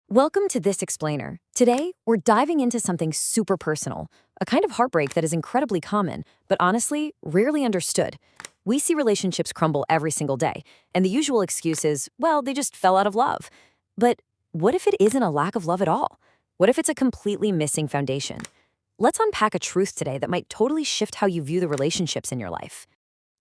Welcome to This Explainer. Today, we're diving into something super personal, a kind of heartbreak that is incredibly common, but honestly, rarely understood. We see relationships crumble every single day, and the usual excuse is, well, they just fell out of love. But what if it isn't a lack of love at all? What if it's a completely missing foundation? Let's unpack a truth today that might totally shift how you view the relationships in your life.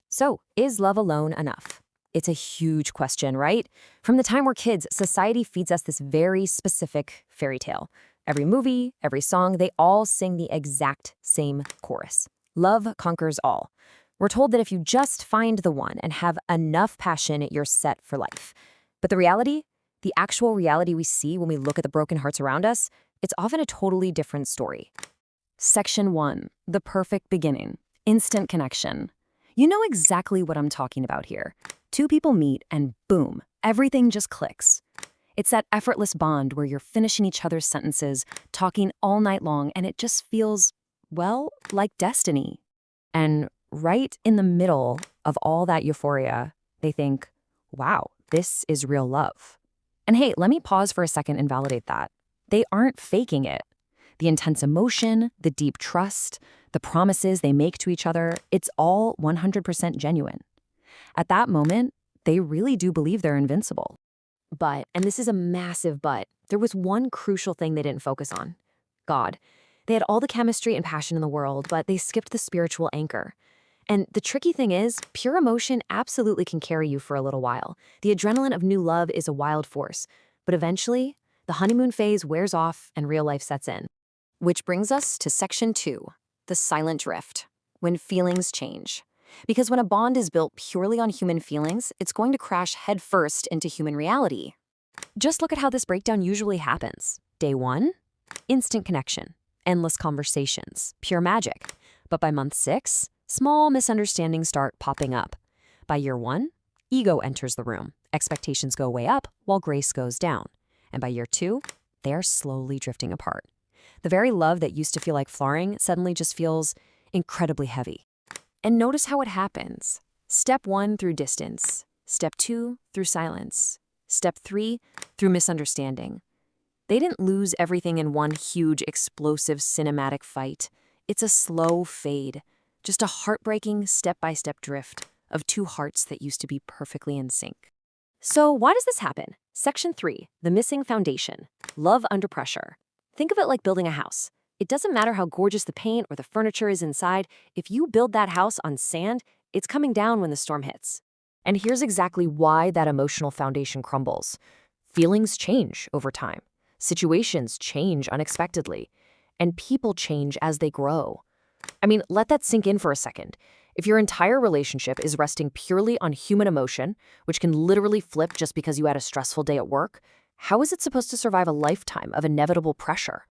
So, is love alone enough? It's a huge question, right? From the time we're kids, society feeds us this very specific fairy tale. Every movie, every song, they all sing the exact same chorus. Love conquers all. We're told that if you just find the one and have enough passion, you're set for life. But the reality, the actual reality we see when we look at the broken hearts around us, it's often a totally different story. Section 1. The perfect beginning. Instant connection. You know exactly what I'm talking about here. Two people meet and boom, everything just clicks. It's that effortless bond where you're finishing each other's sentences, talking all night long, and it just feels, well, like destiny. And right in the middle of all that euphoria, they think, wow, this is real love. And hey, let me pause for a second and validate that. They aren't faking it. The intense emotion, the deep trust, the promises they make to each other, it's all 100% genuine. At that moment, they really do believe they're invincible. But, and this is a massive but, there was one crucial thing they didn't focus on. God. They had all the chemistry and passion in the world, but they skipped the spiritual anchor. And the tricky thing is, pure emotion absolutely can carry you for a little while. The adrenaline of new love is a wild force. But eventually, the honeymoon phase wears off and real life sets in. Which brings us to Section 2, the silent drift, when feelings change. Because when a bond is built purely on human feelings, it's going to crash headfirst into human reality. Just look at how this breakdown usually happens. Day 1, instant connection, endless conversations, pure magic. But by month 6, small misunderstandings start popping up. By year 1, ego enters the room, expectations go way up while grace goes down. And by year 2, they are slowly drifting apart. The very love that used to feel like flaring suddenly just feels incredibly heavy. And notice how it happens. Step 1 through distance. Step 2 through silence. Step 3 through misunderstanding. They didn't lose everything in one huge, explosive, cinematic fight. It's a slow fade. Just a heartbreaking, step-by-step drift of two hearts that used to be perfectly in sync. So why does this happen? Section 3, the missing foundation. Love under pressure. Think of it like building a house. It doesn't matter how gorgeous the paint or the furniture is inside, if you build that house on sand, it's coming down when the storm hits. And here's exactly why that emotional foundation crumbles. Feelings change over time. Situations change unexpectedly. And people change as they grow. I mean, let that sink in for a second. If your entire relationship is resting purely on human emotion, which can literally flip just because you had a stressful day at work, how is it supposed to survive a lifetime of inevitable pressure?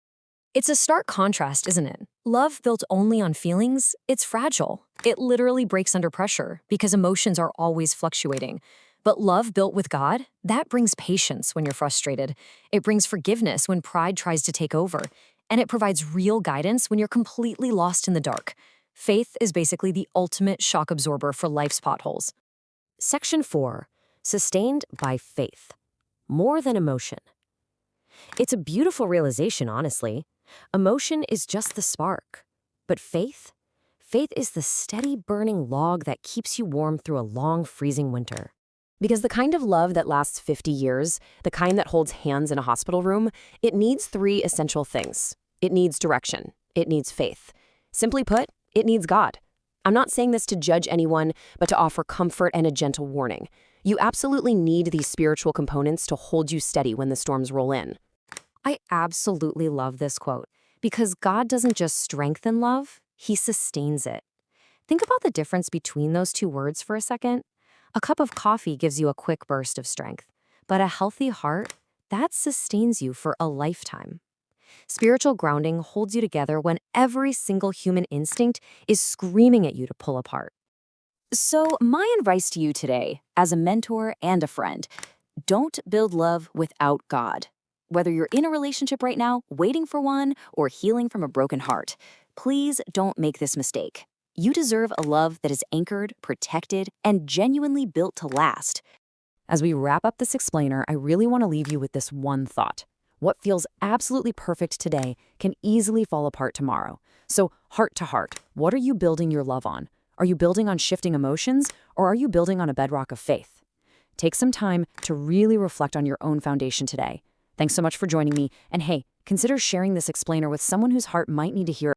It's a stark contrast, isn't it? Love built only on feelings, it's fragile. It literally breaks under pressure because emotions are always fluctuating. But love built with God, that brings patience when you're frustrated. It brings forgiveness when pride tries to take over. And it provides real guidance when you're completely lost in the dark. Faith is basically the ultimate shock absorber for life's potholes. Section 4, sustained by faith. More than emotion. It's a beautiful realization, honestly. Emotion is just the spark. But faith? Faith is the steady burning log that keeps you warm through a long freezing winter. Because the kind of love that lasts 50 years, the kind that holds hands in a hospital room, it needs 3 essential things. It needs direction. It needs faith. Simply put, it needs God. I'm not saying this to judge anyone, but to offer comfort and a gentle warning. You absolutely need these spiritual components to hold you steady when the storms roll in. I absolutely love this quote because God doesn't just strengthen love, he sustains it. Think about the difference between those two words for a second. A cup of coffee gives you a quick burst of strength, but a healthy heart, that sustains you for a lifetime. Spiritual grounding holds you together when every single human instinct is screaming at you to pull apart. So my advice to you today, as a mentor and a friend, don't build love without God. Whether you're in a relationship right now, waiting for one, or healing from a broken heart, please don't make this mistake. You deserve a love that is anchored, protected, and genuinely built to last. As we wrap up this explainer, I really want to leave you with this one thought. What feels absolutely perfect today can easily fall apart tomorrow. So, heart to heart, what are you building your love on? Are you building on shifting emotions, or are you building on a bedrock of faith? Take some time to really reflect on your own foundation today. Thanks so much for joining me, and hey, consider sharing this explainer with someone whose heart might need to hear